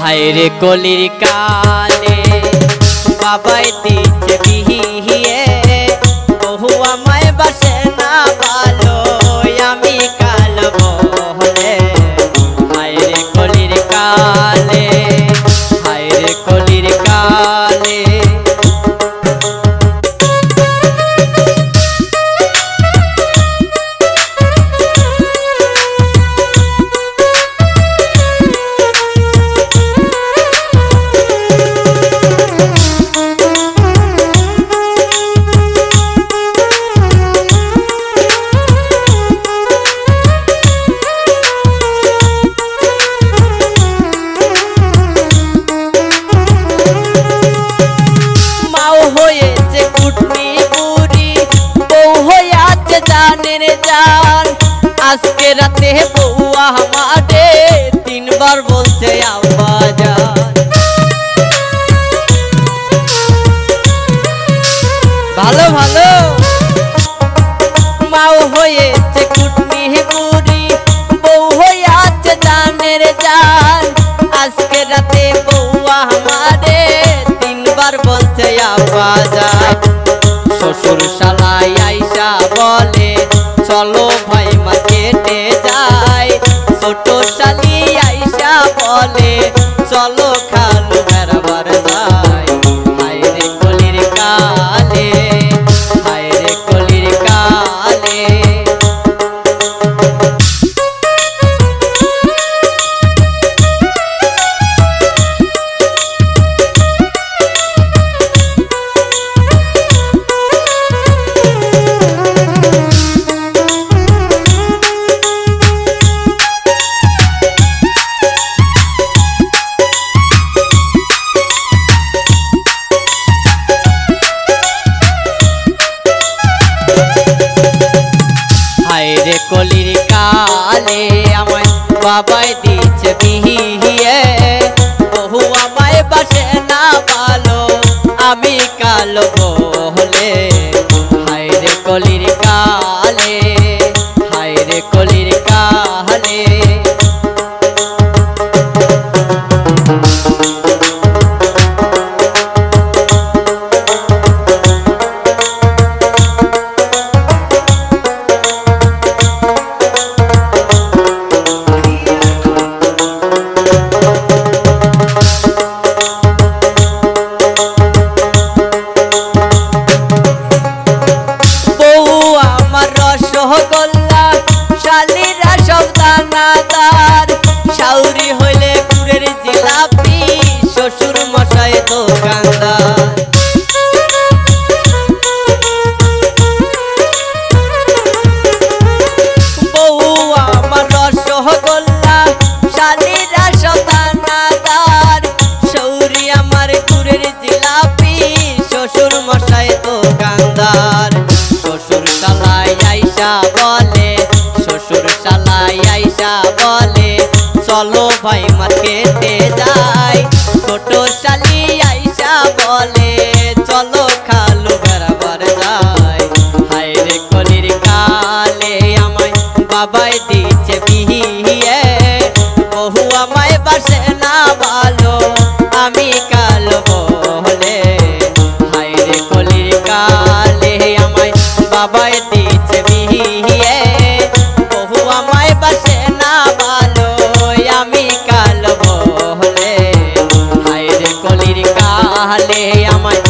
হায়রে কলির কালে বাবাই দিচ্ছে বিহিয়ে, বহু আমায় বাসে না ভালো, আমি কাল বলে। হায়রে কলির কালে, হায়রে কলির কালে। আজকে রাতে বউয়া আমারে তিনবার বলছে আব্বা জান। ভালো ভালো মাও হয়েছে কুটনি বুড়ি, বউ হয়েছে জানের জান। আজকে রাতে বউয়া আমারে তিনবার বলছে আব্বা জান। শ্বশুর শালাই আইসা বলে চলো ভাই মার্কেটে যাই, ছোট শালি আইসা বলে চলো খালু বেড়াবার যাই। হায়রে কলির কালে, হায়রে কলির কালে। হায়রে কলির কালে আমায় বাবাই দিচ্ছে বিহিয়ে, বহু আমায় বাসে না ভালো, আমি কাল বলে। হায়রে কলির কালে, হায়রে কলির কালে। শালিরা সব দানাদার, শাউরি হইলে গুড়ের জিলাপি, শ্বশুর মশাই দোকানদার। বউ আমার রসগোল্লা, শালিরা সব দানাদার, শাউরি আমার গুড়ের জিলাপি, শ্বশুর মশাই দোকানদার। শ্বশুর শালাই আইসা বলে, শ্বশুর শালাই আইসা বলে চলো ভাই মার্কেটে যাই, ছোট শালি আইসা বলে চলো খালু বেড়াবার যাই। হায়রে কলির কালে আমায় বাবাই দিচ্ছে বিহিয়ে, বহু আমায় বাসে না ভালো, আমি কাল বলে। হায়রে কলির কালে আমায় বাবাই দিচ্ছে বিহিয়ে, বহু আমায় বাসে না ভালো, আমি কাল বলে। হায়রে কলির কালে আমায়